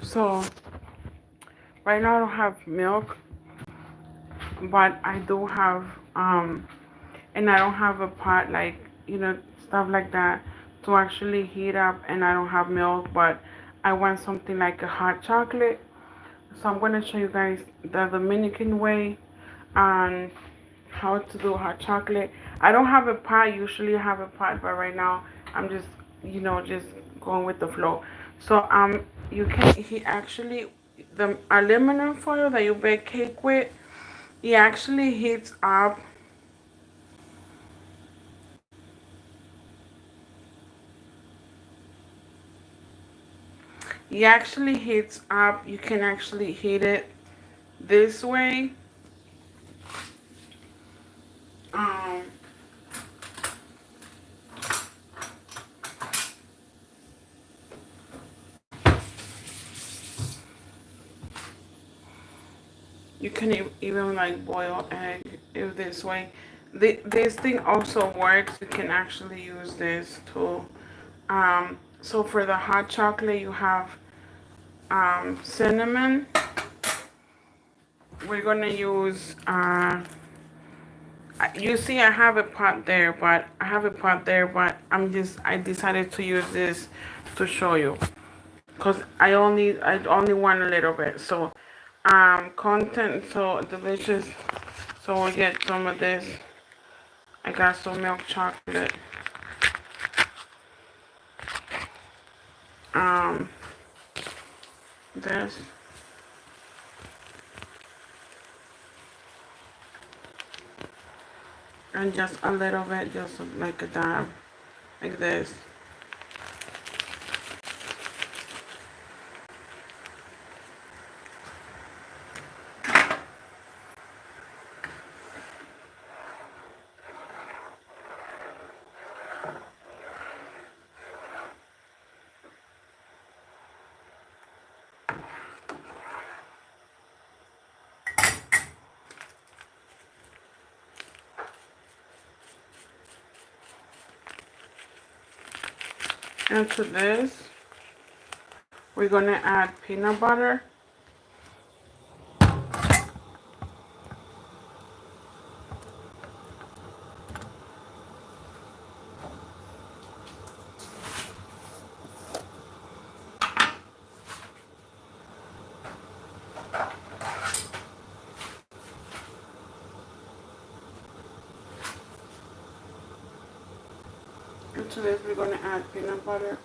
So right now I don't have milk, but I do have and I don't have a pot like stuff like that to actually heat up, and I don't have milk, but I want something like a hot chocolate. So I'm gonna show you guys the Dominican way on how to do hot chocolate. I don't have a pot. Usually I have a pot, but right now I'm just just going with the flow. So you can he actually the aluminum foil that you bake cake with, it actually heats up. It actually heats up. You can actually heat it this way. Um, you can even like boil egg if this way. This thing also works. You can actually use this too. So for the hot chocolate, you have cinnamon. We're gonna use you see I have a pot there, but I decided to use this to show you because I only want a little bit. So content so delicious. So we'll get some of this. I got some milk chocolate. Um this and just a little bit, just like a dab, like this. And to this, we're gonna add peanut butter. And to this, we're gonna add peanut butter.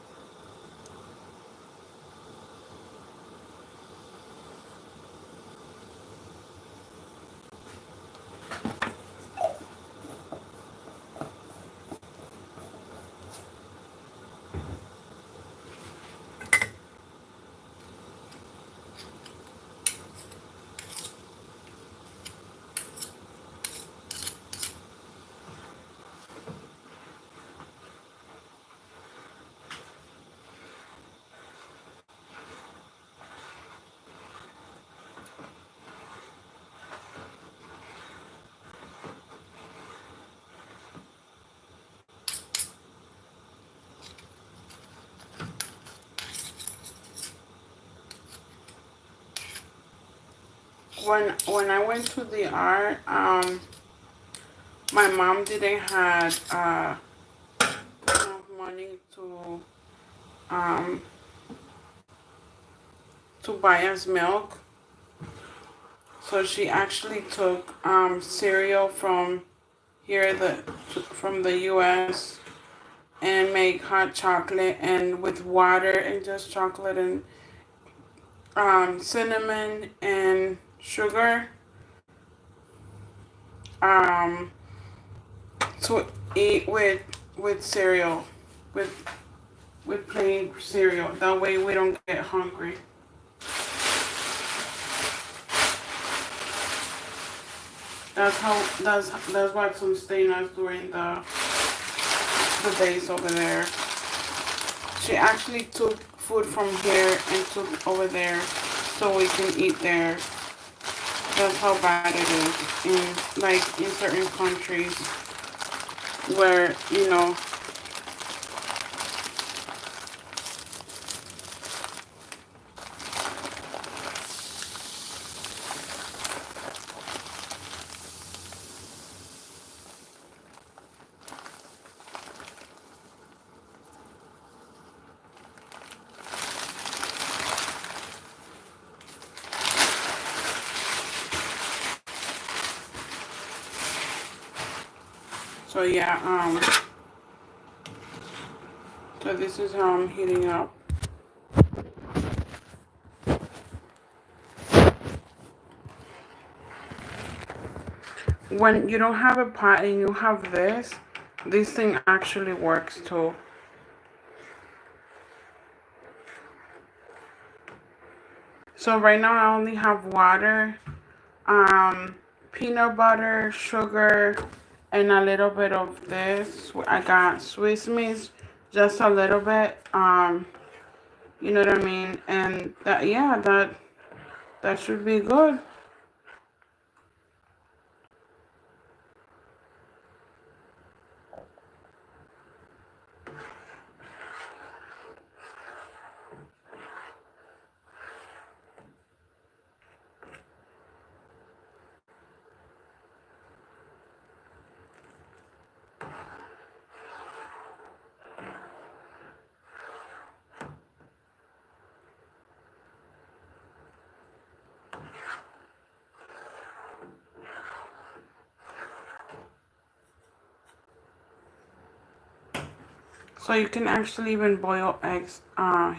When I went to the art, my mom didn't have enough money um to buy us milk, so she actually took cereal from here from the U.S. and make hot chocolate and with water and just chocolate and cinnamon and sugar um, to eat with cereal, with plain cereal. That way we don't get hungry. That's what sustained us during the days over there. She actually took food from here and took over there so we can eat there. That's how bad it is in certain countries where So yeah, so this is how I'm heating up. When you don't have a pot and you have this thing actually works too. So right now I only have water, peanut butter, sugar, and a little bit of this. I got Swiss Miss, just a little bit. You know what I mean? And that, yeah, that should be good. So you can actually even boil eggs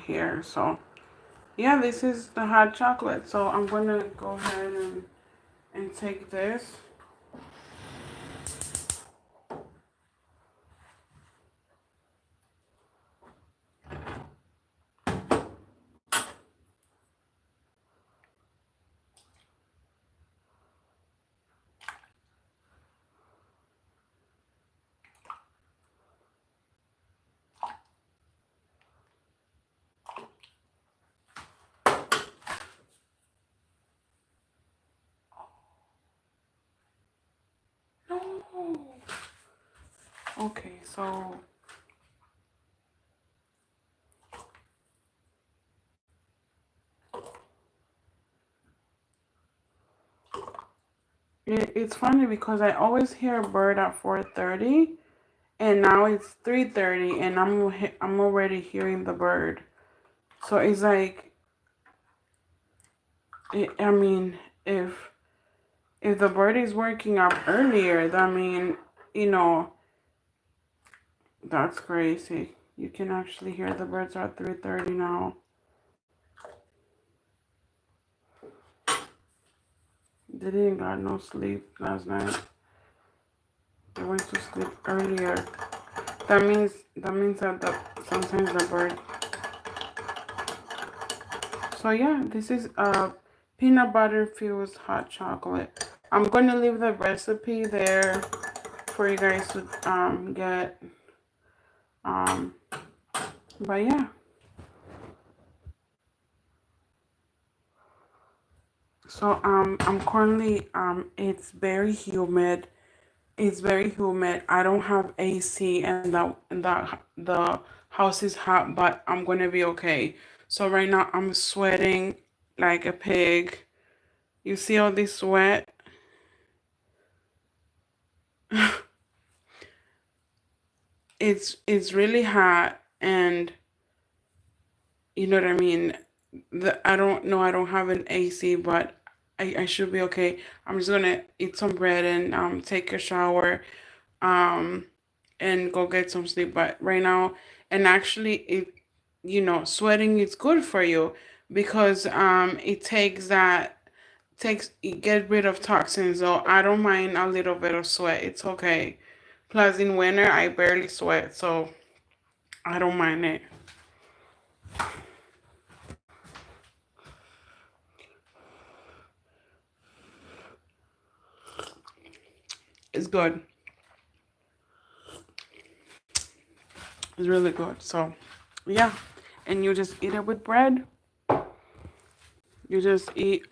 here. So yeah, this is the hot chocolate. So I'm gonna go ahead and take this. No. Okay, so it's funny because I always hear a bird at 4:30, and now it's 3:30, and I'm already hearing the bird. So it's like, I mean, if the bird is waking up earlier, that mean, you know, that's crazy. You can actually hear the birds at 3:30 now. They didn't got no sleep last night. They went to sleep earlier. That means that sometimes the bird. So yeah, this is peanut butter fused hot chocolate. I'm gonna leave the recipe there for you guys to get. Um, but yeah. So I'm currently it's very humid. It's very humid. I don't have AC and the house is hot, but I'm gonna be okay. So right now I'm sweating like a pig. You see all this sweat? It's really hot, and you know what I mean? I don't know, I don't have an AC, but I should be okay. I'm just gonna eat some bread and take a shower um and go get some sleep. But right now, and actually sweating is good for you because it takes it get rid of toxins. So I don't mind a little bit of sweat. It's okay. Plus in winter I barely sweat, so I don't mind it. It's good. It's really good. So yeah. And you just eat it with bread. You just eat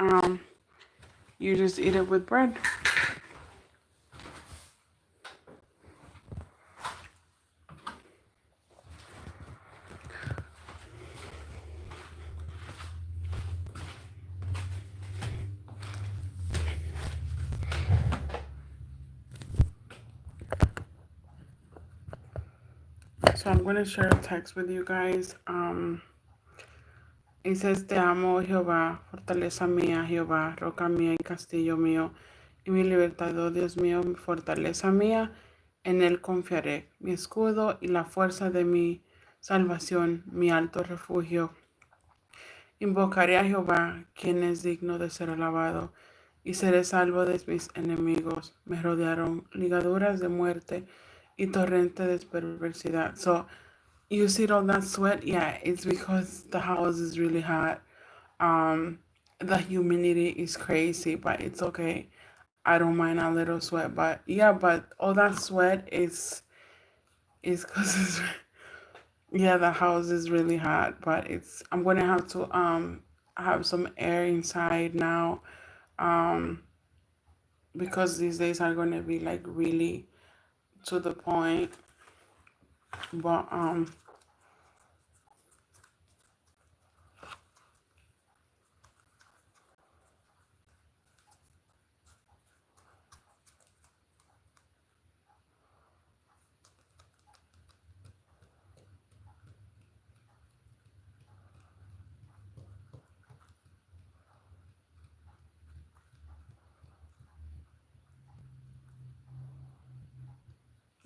you just eat it with bread. So I'm gonna share a text with you guys. It says, Te amo, Jehová, fortaleza mía, Jehová, roca mía y castillo mío, y mi libertador, Dios mío, fortaleza mía. En él confiaré, mi escudo y la fuerza de mi salvación, mi alto refugio. Invocaré a Jehová, quien es digno de ser alabado, y seré salvo de mis enemigos. Me rodearon ligaduras de muerte y torrente de perversidad. So, you see all that sweat? Yeah, it's because the house is really hot. The humidity is crazy, but it's okay. I don't mind a little sweat, but yeah, but all that sweat is because it's yeah, the house is really hot, but I'm gonna have to have some air inside now, um because these days are gonna be like really to the point.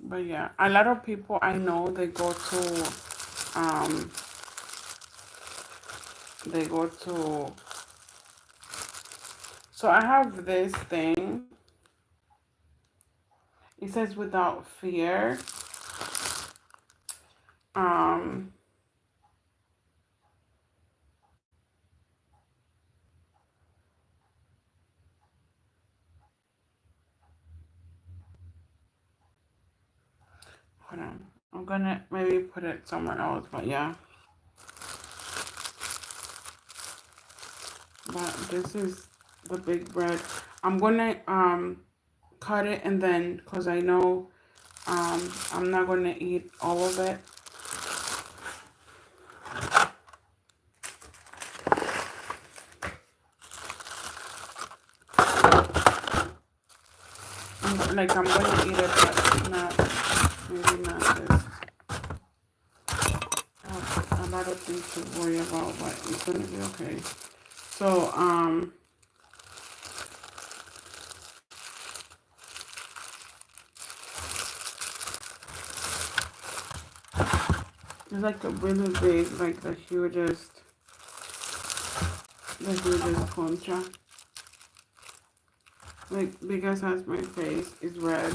But yeah, a lot of people I know um they go to so I have this thing. It says without fear. Um Hold on. I'm gonna maybe put it somewhere else, but yeah. But this is the big bread. I'm gonna cut it and then because I know I'm not gonna eat all of it. I'm gonna eat it, but not maybe not this. I have a lot of things to worry about, but it's gonna be okay. So it's like a really big, like the hugest concha. Like biggest as my face is red.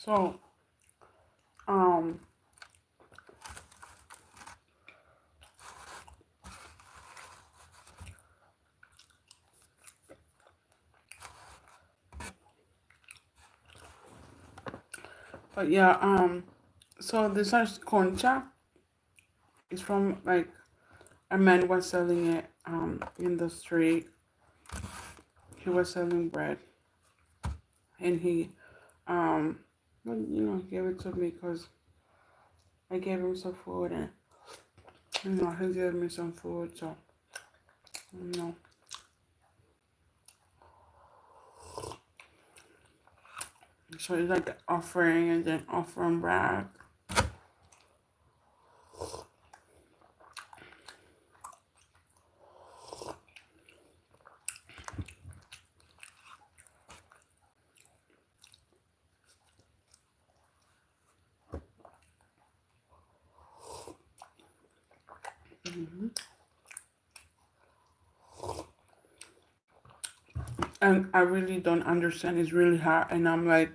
So, um, but yeah, so this is concha. It's from like a man was selling it in the street. He was selling bread, and he well, gave it to me because I gave him some food, and he gave me some food, so you know. So it's like the offering and then offering back. Hmm. And I really don't understand. It's really hot, and I'm like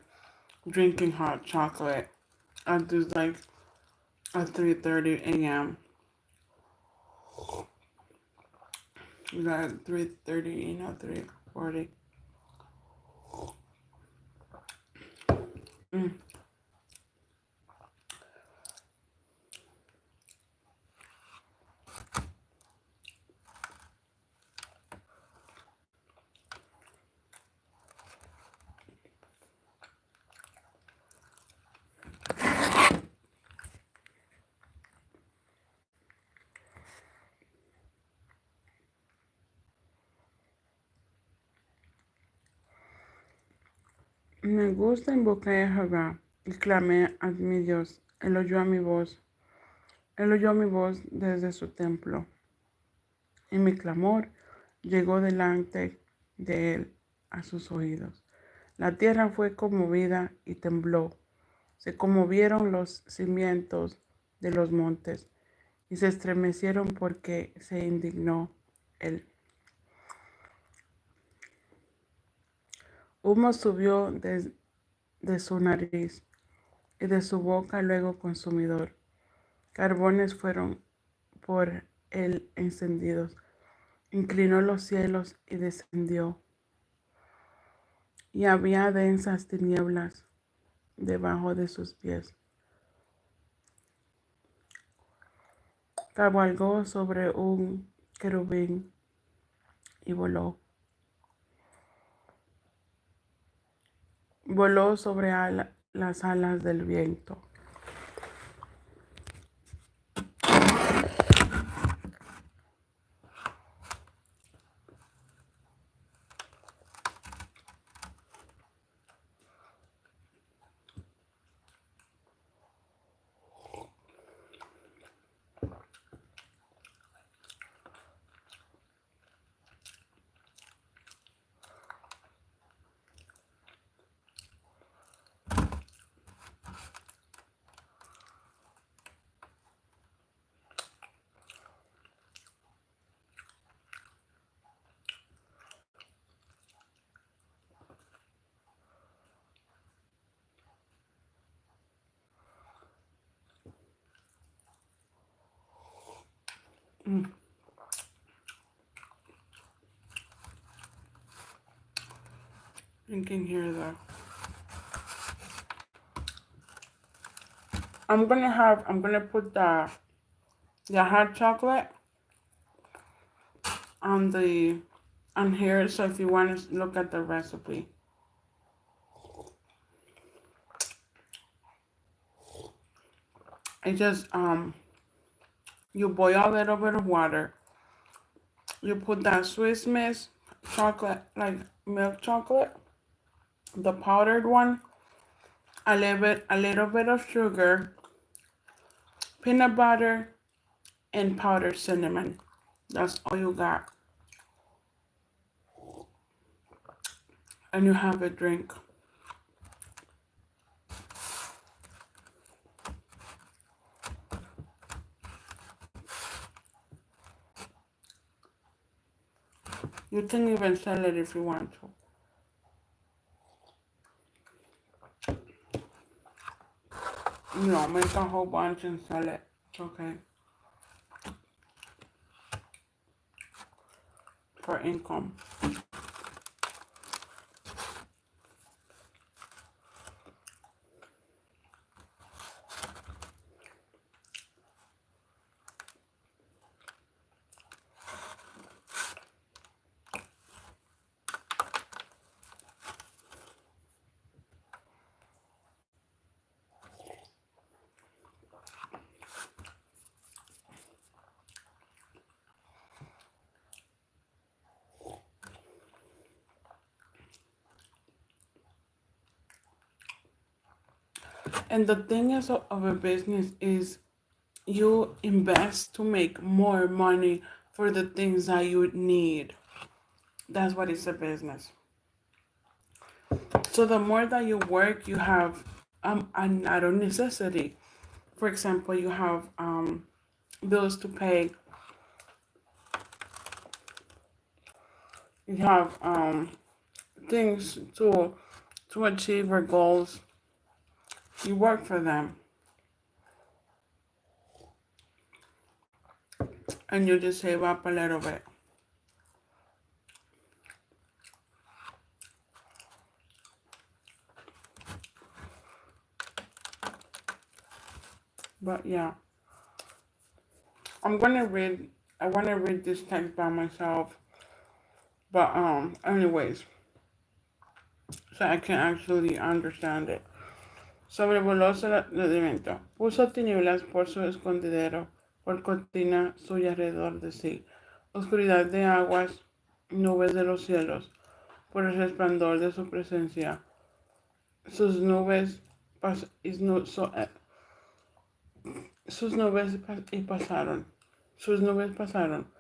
drinking hot chocolate at this like at 3:30 a.m. Like 3:30, 3:40. Mm. Me gusta invocar a Jehová y clamé a mi Dios. Él oyó a mi voz. Él oyó mi voz desde su templo. Y mi clamor llegó delante de él a sus oídos. La tierra fue conmovida y tembló. Se conmovieron los cimientos de los montes y se estremecieron porque se indignó él. Humo subió de su nariz y de su boca luego consumidor. Carbones fueron por él encendidos. Inclinó los cielos y descendió. Y había densas tinieblas debajo de sus pies. Cabalgó sobre un querubín y voló. Voló sobre las alas del viento. Mm. You can hear that. I'm gonna put the hot chocolate on the on here, so if you want to look at the recipe. It just you boil a little bit of water. You put that Swiss Miss chocolate, like milk chocolate, the powdered one, a little bit of sugar, peanut butter, and powdered cinnamon. That's all you got. And you have a drink. You can even sell it if you want to. make a whole bunch and sell it. Okay, for income. And the thing is of a business is you invest to make more money for the things that you need. That's what is a business. So the more that you work, you have another necessity. For example, you have bills to pay. You have things to achieve your goals. You work for them, and you just save up a little bit. But yeah, I'm gonna read. I want to read this text by myself. But anyways, so I can actually understand it. Sobrevolóse el elemento. Puso tinieblas por su escondedero, por cortina suya alrededor de sí. Oscuridad de aguas, nubes de los cielos, por el resplandor de su presencia. Sus nubes sus nubes y pasaron. Sus nubes pasaron.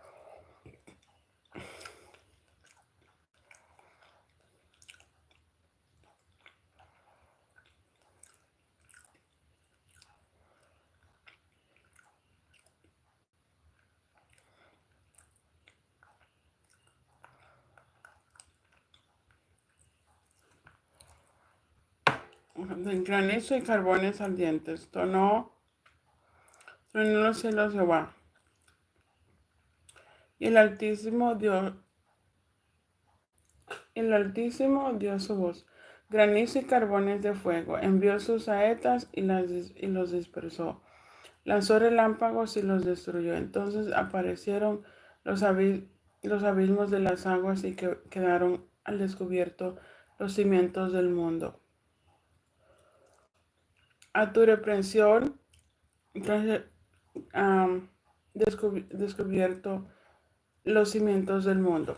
De granizo y carbones ardientes. Tronó los cielos Jehová. Y el Altísimo dio su voz. Granizo y carbones de fuego. Envió sus saetas y los dispersó. Lanzó relámpagos y los destruyó. Entonces aparecieron los abismos de las aguas y quedaron al descubierto los cimientos del mundo. A tu reprensión, descubierto los cimientos del mundo.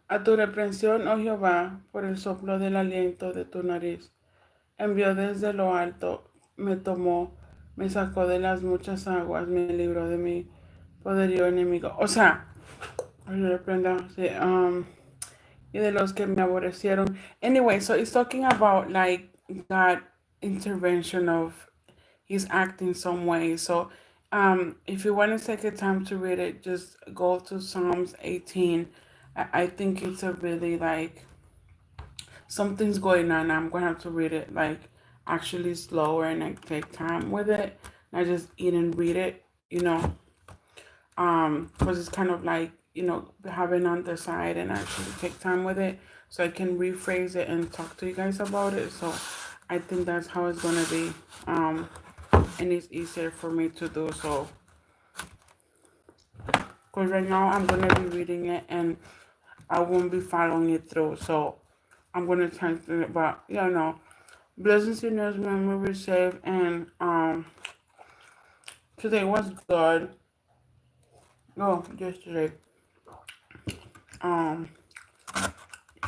A tu reprensión, oh Jehová, por el soplo del aliento de tu nariz. Envió desde lo alto, me tomó, me sacó de las muchas aguas, me libró de mi poderío enemigo. O sea, sí, y de los que me aborrecieron. Anyway, so it's talking about like God intervention of His acting some way. So if you want to take a time to read it, just go to Psalms 18. I think it's a really like something's going on. I'm gonna have to read it like actually slower and like take time with it. Not just eat and read it, because it's kind of like having on the side and actually take time with it so I can rephrase it and talk to you guys about it. So I think that's how it's gonna be, and it's easier for me to do so. Because right now I'm gonna be reading it and I won't be following it through. So I'm gonna try to, but blessings in His memory saved, and today was good. No, yesterday. Um,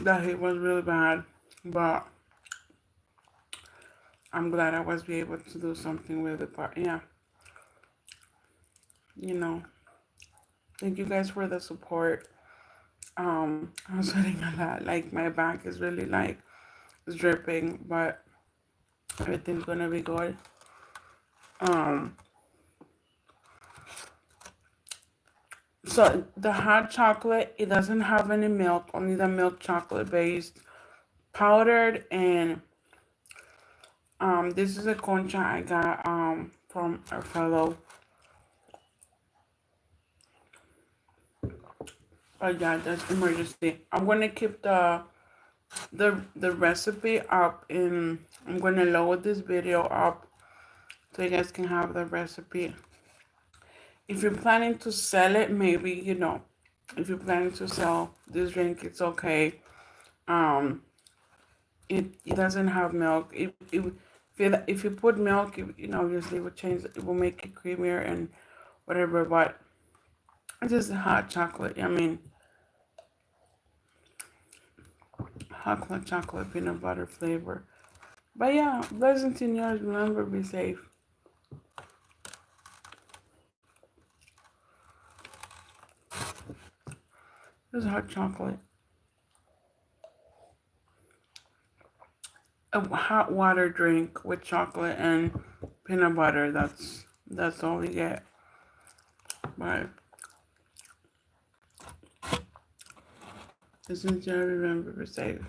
that heat was really bad, but I'm glad I was able to do something with it. But yeah, you know, thank you guys for the support. I was sweating a lot. Like my back is really like it's dripping, but everything's gonna be good. Um, so the hot chocolate, it doesn't have any milk, only the milk chocolate based, powdered and This is a concha I got from a fellow. Oh yeah, that's emergency. I'm gonna keep the recipe up in. I'm gonna load this video up so you guys can have the recipe. If you're planning to sell it, maybe if you're planning to sell this drink, it's okay. Um, it doesn't have milk. If you put milk, obviously it will change. It will make it creamier and whatever. But it's just hot chocolate. I mean, hot chocolate peanut butter flavor. But yeah, blessings in yours. Remember, be safe. This is hot chocolate. A hot water drink with chocolate and peanut butter. That's all you get. But listen to remember, be safe.